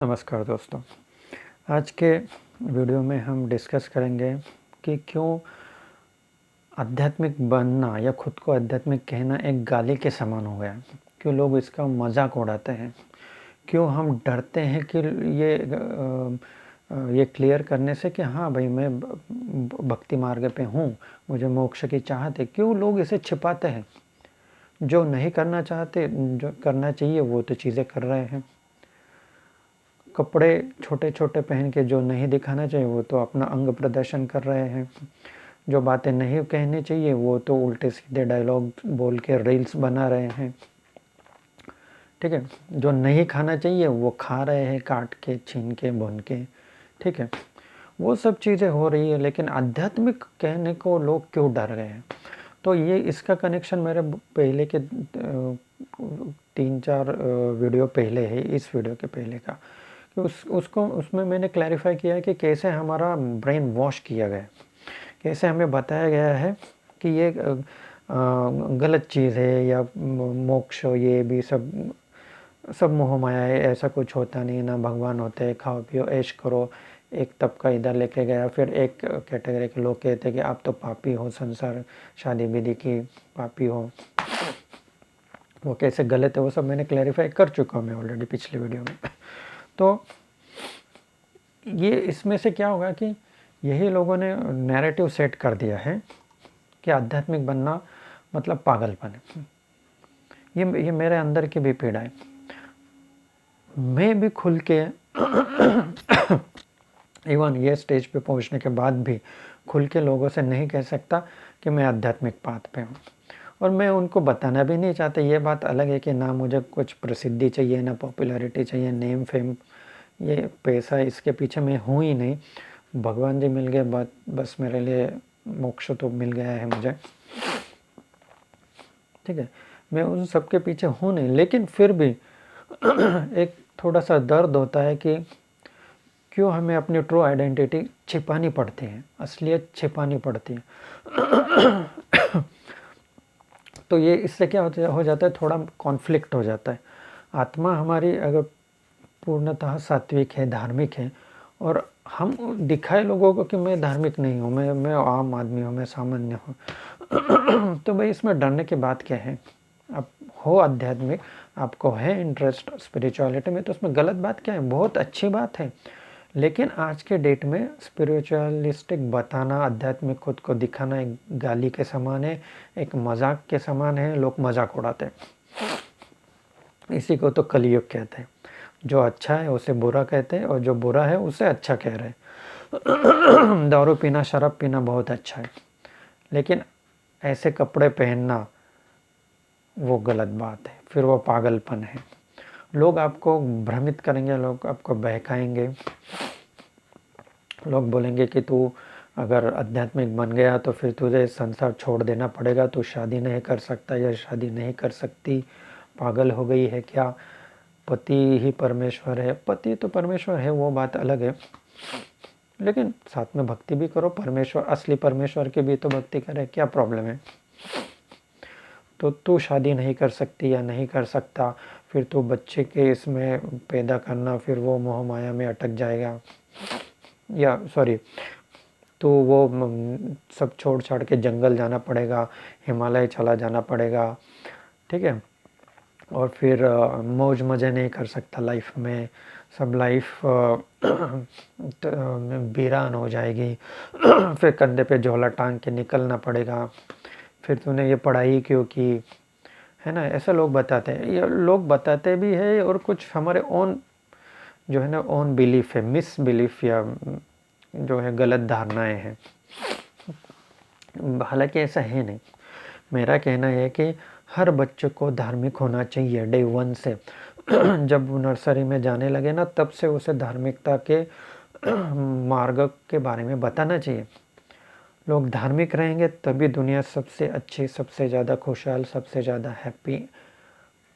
नमस्कार दोस्तों। आज के वीडियो में हम डिस्कस करेंगे कि क्यों आध्यात्मिक बनना या खुद को आध्यात्मिक कहना एक गाली के समान हो गया। क्यों लोग इसका मजाक उड़ाते हैं, क्यों हम डरते हैं कि ये क्लियर करने से कि हाँ भाई मैं भक्ति मार्ग पे हूँ, मुझे मोक्ष की चाहत है। क्यों लोग इसे छिपाते हैं, जो नहीं करना चाहते, जो करना चाहिए वो तो चीज़ें कर रहे हैं। कपड़े छोटे छोटे पहन के जो नहीं दिखाना चाहिए वो तो अपना अंग प्रदर्शन कर रहे हैं। जो बातें नहीं कहनी चाहिए वो तो उल्टे सीधे डायलॉग बोल के रील्स बना रहे हैं। ठीक है, जो नहीं खाना चाहिए वो खा रहे हैं, काट के, छीन के, भून के। ठीक है, वो सब चीज़ें हो रही है, लेकिन आध्यात्मिक कहने को लोग क्यों डर गए हैं? तो ये इसका कनेक्शन मेरे पहले के 3-4 वीडियो पहले है, इस वीडियो के पहले का। कि उसको उसमें मैंने क्लैरिफाई किया है कि कैसे हमारा ब्रेन वॉश किया गया, कैसे हमें बताया गया है कि ये गलत चीज़ है या मोक्ष, ये भी सब मोह माया है, ऐसा कुछ होता नहीं, ना भगवान होते हैं, खाओ पियो ऐश करो। एक तबका इधर लेके गया, फिर एक कैटेगरी के लोग कहते हैं कि आप तो पापी हो, संसार शादी विधि की पापी हो। वो कैसे गलत है वो सब मैंने क्लैरिफाई कर चुका हूँ मैं ऑलरेडी पिछले वीडियो में। तो ये इसमें से क्या होगा कि यही लोगों ने नैरेटिव सेट कर दिया है कि आध्यात्मिक बनना मतलब पागलपन है। ये मेरे अंदर की भी पीड़ा है। मैं भी खुल के इवन ये स्टेज पे पहुंचने के बाद भी खुल के लोगों से नहीं कह सकता कि मैं आध्यात्मिक पाथ पे हूँ, और मैं उनको बताना भी नहीं चाहता। ये बात अलग है कि ना मुझे कुछ प्रसिद्धि चाहिए, ना पॉपुलैरिटी चाहिए, नेम फेम, ये पैसा, इसके पीछे मैं हूँ ही नहीं। भगवान जी मिल गए, बस मेरे लिए मोक्ष तो मिल गया है मुझे। ठीक है, मैं उन सब के पीछे हूँ नहीं, लेकिन फिर भी एक थोड़ा सा दर्द होता है कि क्यों हमें अपनी ट्रू आइडेंटिटी छिपानी पड़ती है, असलियत छिपानी पड़ती है। तो ये इससे क्या हो जाता है, थोड़ा कॉन्फ्लिक्ट हो जाता है। आत्मा हमारी अगर पूर्णतः सात्विक है, धार्मिक है, और हम दिखाए लोगों को कि मैं धार्मिक नहीं हूँ, मैं आम आदमी हूँ, मैं सामान्य हूँ, तो भाई इसमें डरने की बात क्या है? आप हो आध्यात्मिक, आपको है इंटरेस्ट स्पिरिचुअलिटी में, तो उसमें गलत बात क्या है? बहुत अच्छी बात है। लेकिन आज के डेट में स्पिरिचुअलिस्टिक बताना, आध्यात्मिक खुद को दिखाना एक गाली के समान है, एक मजाक के समान है। लोग मजाक उड़ाते हैं। इसी को तो कलयुग कहते हैं। जो अच्छा है उसे बुरा कहते हैं, और जो बुरा है उसे अच्छा कह रहे हैं। दारू पीना, शराब पीना बहुत अच्छा है, लेकिन ऐसे कपड़े पहनना वो गलत बात है, फिर वो पागलपन है। लोग आपको भ्रमित करेंगे, लोग आपको बहकाएंगे। लोग बोलेंगे कि तू अगर आध्यात्मिक बन गया तो फिर तुझे संसार छोड़ देना पड़ेगा, तू शादी नहीं कर सकता या शादी नहीं कर सकती, पागल हो गई है क्या? पति ही परमेश्वर है। पति तो परमेश्वर है, वो बात अलग है, लेकिन साथ में भक्ति भी करो। परमेश्वर, असली परमेश्वर की भी तो भक्ति करे, क्या प्रॉब्लम है? तो तू शादी नहीं कर सकती या नहीं कर सकता, फिर तू बच्चे के इसमें पैदा करना, फिर वो मोह माया में अटक जाएगा, या सॉरी, तो वो सब छोड़ छाड़ के जंगल जाना पड़ेगा, हिमालय चला जाना पड़ेगा। ठीक है, और फिर मौज मज़े नहीं कर सकता लाइफ में, सब लाइफ वीरान हो जाएगी। फिर कंधे पे झोला टांग के निकलना पड़ेगा, फिर तूने ये पढ़ाई क्यों की, है ना? ऐसे लोग बताते हैं। ये लोग बताते भी है, और कुछ हमारे ओन जो है ना, ओन बिलीफ है, मिस बिलीफ, या जो है गलत धारणाएं हैं। हालांकि ऐसा है नहीं। मेरा कहना है कि हर बच्चे को धार्मिक होना चाहिए डे वन से। जब वो नर्सरी में जाने लगे ना, तब से उसे धार्मिकता के मार्ग के बारे में बताना चाहिए। लोग धार्मिक रहेंगे तभी दुनिया सबसे अच्छी, सबसे ज़्यादा खुशहाल, सबसे ज़्यादा हैप्पी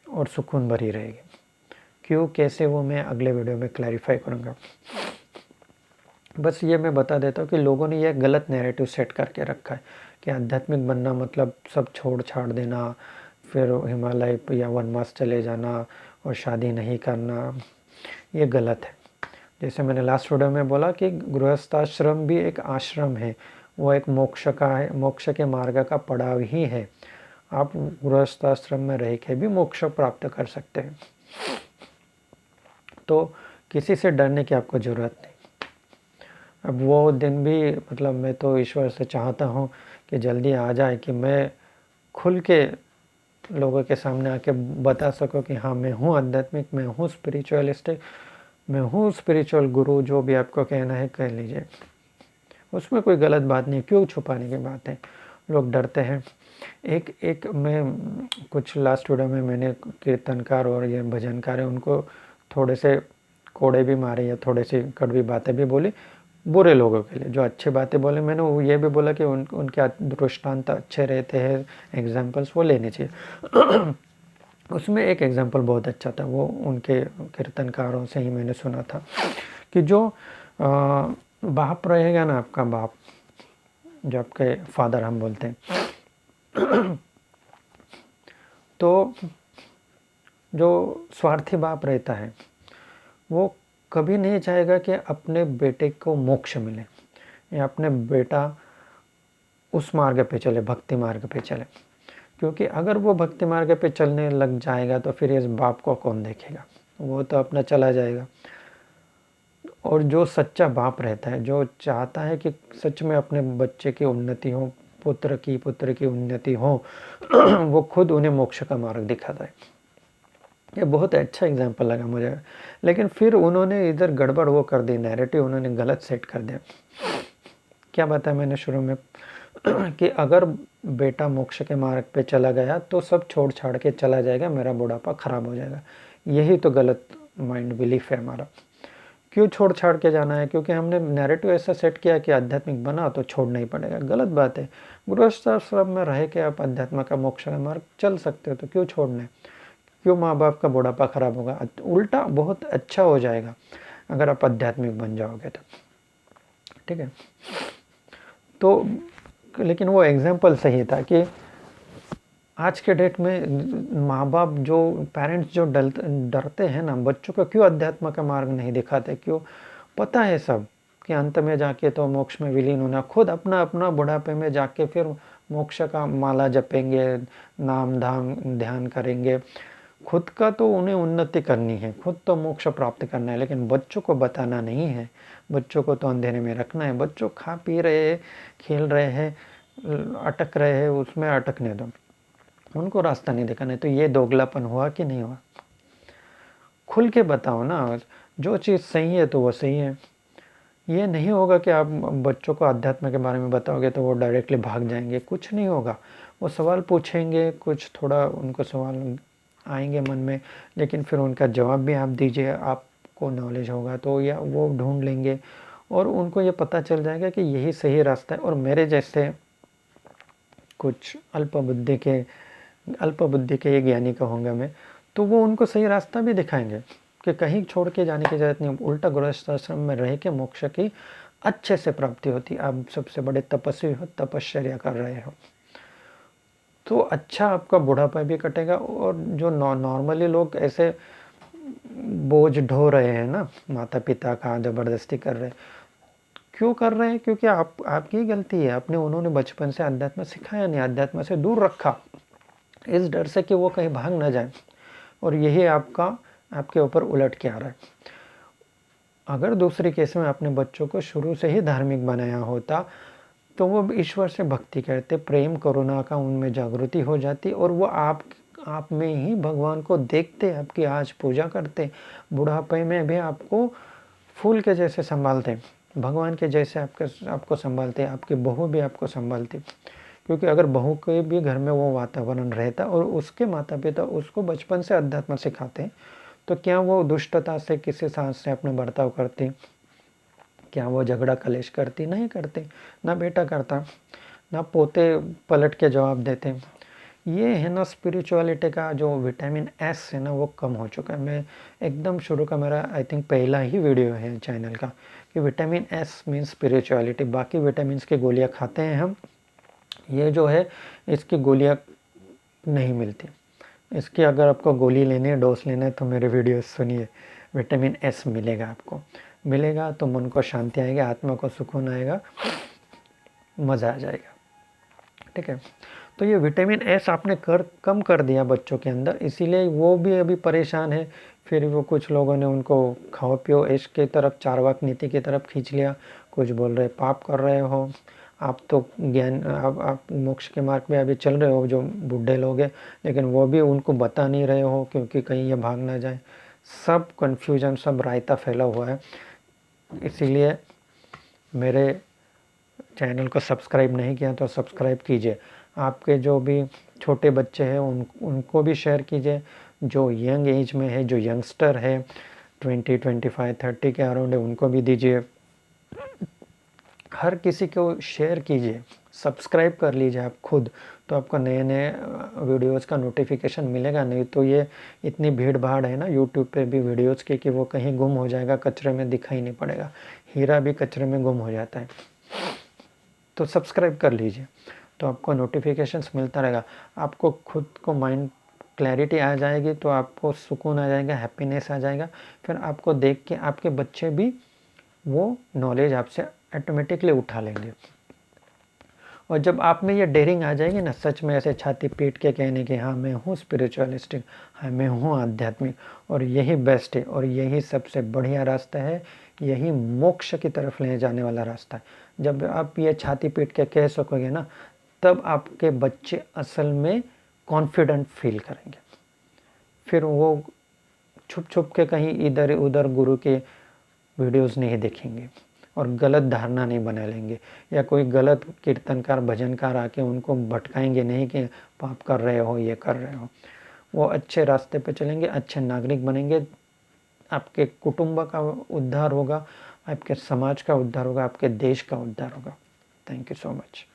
और सुकून भरी रहेगी। क्यों, कैसे, वो मैं अगले वीडियो में क्लैरिफाई करूँगा। बस ये मैं बता देता हूँ कि लोगों ने यह गलत नैरेटिव सेट करके रखा है कि आध्यात्मिक बनना मतलब सब छोड़ छाड़ देना, फिर हिमालय या वनवास चले जाना और शादी नहीं करना, ये गलत है। जैसे मैंने लास्ट वीडियो में बोला कि गृहस्थाश्रम भी एक आश्रम है, वो एक मोक्ष का है, मोक्ष के मार्ग का पड़ाव ही है। आप गृहस्थाश्रम में रह के भी मोक्ष प्राप्त कर सकते हैं। तो किसी से डरने की आपको ज़रूरत नहीं। अब वो दिन भी मतलब मैं तो ईश्वर से चाहता हूँ कि जल्दी आ जाए कि मैं खुल के लोगों के सामने आके बता सकूं कि हाँ मैं हूँ आध्यात्मिक, मैं हूँ स्पिरिचुअलिस्टिक, मैं हूँ स्पिरिचुअल गुरु, जो भी आपको कहना है कह लीजिए, उसमें कोई गलत बात नहीं। क्यों छुपाने की बात है? लोग डरते हैं। एक मैं कुछ लास्ट वीडियो में मैंने कीर्तनकार और ये भजनकार है उनको थोड़े से कोड़े भी मारे या थोड़े से कड़वी बातें भी बोली बुरे लोगों के लिए। जो अच्छी बातें बोले मैंने वो ये भी बोला कि उनके दृष्टांत अच्छे रहते हैं, एग्जाम्पल्स वो लेने चाहिए। उसमें एक एग्जाम्पल बहुत अच्छा था, वो उनके कीर्तनकारों से ही मैंने सुना था कि जो बाप रहेगा ना, आपका बाप, जो आपके फादर हम बोलते हैं, तो जो स्वार्थी बाप रहता है वो कभी नहीं चाहेगा कि अपने बेटे को मोक्ष मिले या अपने बेटा उस मार्ग पे चले, भक्ति मार्ग पे चले। क्योंकि अगर वो भक्ति मार्ग पे चलने लग जाएगा तो फिर इस बाप को कौन देखेगा, वो तो अपना चला जाएगा। और जो सच्चा बाप रहता है, जो चाहता है कि सच में अपने बच्चे की उन्नति हो, पुत्र की उन्नति हो, वो खुद उन्हें मोक्ष का मार्ग दिखाता है। ये बहुत अच्छा एग्जाम्पल लगा मुझे। लेकिन फिर उन्होंने इधर गड़बड़ वो कर दी, नैरेटिव उन्होंने गलत सेट कर दिया। क्या बताया मैंने शुरू में कि अगर बेटा मोक्ष के मार्ग पे चला गया तो सब छोड़ छाड़ के चला जाएगा, मेरा बुढ़ापा खराब हो जाएगा। यही तो गलत माइंड बिलीफ है हमारा। क्यों छोड़ छाड़ के जाना है? क्योंकि हमने नैरेटिव ऐसा सेट किया कि आध्यात्मिक बना तो छोड़ना ही पड़ेगा। गलत बात है। गृहस्थाश्रम में रह के आप अध्यात्म का मोक्ष का मार्ग चल सकते हो, तो क्यों छोड़ना है? क्यों माँ बाप का बुढ़ापा खराब होगा? उल्टा बहुत अच्छा हो जाएगा अगर आप आध्यात्मिक बन जाओगे तो। ठीक है, तो लेकिन वो एग्जाम्पल सही था कि आज के डेट में माँ बाप जो पेरेंट्स जो डरते हैं ना बच्चों को, क्यों अध्यात्म का मार्ग नहीं दिखाते? क्यों? पता है सब कि अंत में जाके तो मोक्ष में विलीन होना, खुद अपना अपना बुढ़ापे में जाके फिर मोक्ष का माला जपेंगे, नाम धाम ध्यान करेंगे। खुद का तो उन्हें उन्नति करनी है, खुद तो मोक्ष प्राप्त करना है, लेकिन बच्चों को बताना नहीं है। बच्चों को तो अंधेरे में रखना है। बच्चों खा पी रहे हैं, खेल रहे हैं, अटक रहे हैं, उसमें अटकने दो, उनको रास्ता नहीं दिखाना है। तो ये दोगलापन हुआ कि नहीं हुआ? खुल के बताओ ना, जो चीज़ सही है तो वो सही है। ये नहीं होगा कि आप बच्चों को अध्यात्म के बारे में बताओगे तो वो डायरेक्टली भाग जाएंगे, कुछ नहीं होगा। वो सवाल पूछेंगे, कुछ थोड़ा उनको सवाल आएंगे मन में, लेकिन फिर उनका जवाब भी आप दीजिए, आपको नॉलेज होगा तो या वो ढूंढ लेंगे और उनको ये पता चल जाएगा कि यही सही रास्ता है। और मेरे जैसे कुछ अल्प बुद्धि के ये ज्ञानी कहूँगा मैं, तो वो उनको सही रास्ता भी दिखाएंगे कि कहीं छोड़ के जाने की ज़रूरत नहीं। उल्टा गृहस्थाश्रम में रह के मोक्ष की अच्छे से प्राप्ति होती। आप सबसे बड़े तपस्वी हो, तपश्चर्या कर रहे हो, तो अच्छा आपका बुढ़ापा भी कटेगा। और जो नॉर्मली लोग ऐसे बोझ ढो रहे हैं ना माता पिता का, ज़बरदस्ती कर रहे हैं, क्यों कर रहे हैं? क्योंकि आपकी गलती है। आपने उन्होंने बचपन से अध्यात्म सिखाया नहीं, अध्यात्म से दूर रखा, इस डर से कि वो कहीं भाग ना जाए। और यही आपके ऊपर उलट के आ रहा है। अगर दूसरे केस में अपने बच्चों को शुरू से ही धार्मिक बनाया होता तो वो ईश्वर से भक्ति करते, प्रेम करुणा का उनमें जागृति हो जाती और वो आप में ही भगवान को देखते, आपकी आज पूजा करते, बुढ़ापे में भी आपको फूल के जैसे संभालते, भगवान के जैसे आपको संभालते, आपकी बहू भी आपको संभालती। क्योंकि अगर बहू के भी घर में वो वातावरण रहता और उसके माता पिता उसको बचपन से अध्यात्म सिखाते, तो क्या वो दुष्टता से किसी सास से अपना बर्ताव करती? क्या वो झगड़ा कलेश करती? नहीं करती। ना बेटा करता, ना पोते पलट के जवाब देते। ये है ना स्पिरिचुअलिटी का जो विटामिन एस है ना, वो कम हो चुका है। मैं एकदम शुरू का मेरा आई थिंक पहला ही वीडियो है चैनल का कि विटामिन एस मीन्स स्पिरिचुअलिटी। बाकी विटामिन्स की गोलियां खाते हैं हम, ये जो है इसकी गोलियां नहीं मिलती। इसकी अगर आपको गोली लेनी है, डोज लेना है, तो मेरे वीडियो सुनिए, विटामिन एस मिलेगा आपको, मिलेगा तो मन को शांति आएगी, आत्मा को सुकून आएगा, मज़ा आ जाएगा। ठीक है, तो ये विटामिन एस आपने कम कर दिया बच्चों के अंदर, इसीलिए वो भी अभी परेशान है। फिर वो कुछ लोगों ने उनको खाओ पियो ऐश के तरफ, चारवाक नीति की तरफ खींच लिया। कुछ बोल रहे पाप कर रहे हो आप, तो ज्ञान आप मोक्ष के मार्ग में अभी चल रहे हो, जो बूढ़े लोग हैं, लेकिन वो भी उनको बता नहीं रहे हो क्योंकि कहीं ये भाग ना जाए। सब कन्फ्यूजन, सब रायता फैला हुआ है। इसीलिए मेरे चैनल को सब्सक्राइब नहीं किया तो सब्सक्राइब कीजिए। आपके जो भी छोटे बच्चे हैं उनको भी शेयर कीजिए। जो यंग एज में है, जो यंगस्टर है 20, 25, 30 के अराउंड है, उनको भी दीजिए। हर किसी को शेयर कीजिए, सब्सक्राइब कर लीजिए आप खुद, तो आपको नए नए वीडियोज़ का नोटिफिकेशन मिलेगा। नहीं तो ये इतनी भीड़ भाड़ है ना यूट्यूब पे भी वीडियोज़ की कि वो कहीं गुम हो जाएगा, कचरे में दिखाई नहीं पड़ेगा। हीरा भी कचरे में गुम हो जाता है। तो सब्सक्राइब कर लीजिए, तो आपको नोटिफिकेशंस मिलता रहेगा। आपको खुद को माइंड क्लैरिटी आ जाएगी, तो आपको सुकून आ जाएगा, हैप्पीनेस आ जाएगा। फिर आपको देख के आपके बच्चे भी वो नॉलेज आपसे ऑटोमेटिकली उठा लेंगे। और जब आप में ये डेयरिंग आ जाएगी ना, सच में ऐसे छाती पीट के कहने की, हाँ मैं हूँ स्पिरिचुअलिस्टिक, हाँ मैं हूँ आध्यात्मिक, और यही बेस्ट है, और यही सबसे बढ़िया रास्ता है, यही मोक्ष की तरफ ले जाने वाला रास्ता है। जब आप ये छाती पीट के कह सकोगे ना, तब आपके बच्चे असल में कॉन्फिडेंट फील करेंगे। फिर वो छुप छुप के कहीं इधर उधर गुरु के वीडियोस नहीं देखेंगे और गलत धारणा नहीं बना लेंगे, या कोई गलत कीर्तनकार भजनकार आके उनको भटकाएंगे नहीं कि पाप कर रहे हो, ये कर रहे हो। वो अच्छे रास्ते पे चलेंगे, अच्छे नागरिक बनेंगे, आपके कुटुंब का उद्धार होगा, आपके समाज का उद्धार होगा, आपके देश का उद्धार होगा। Thank you so much.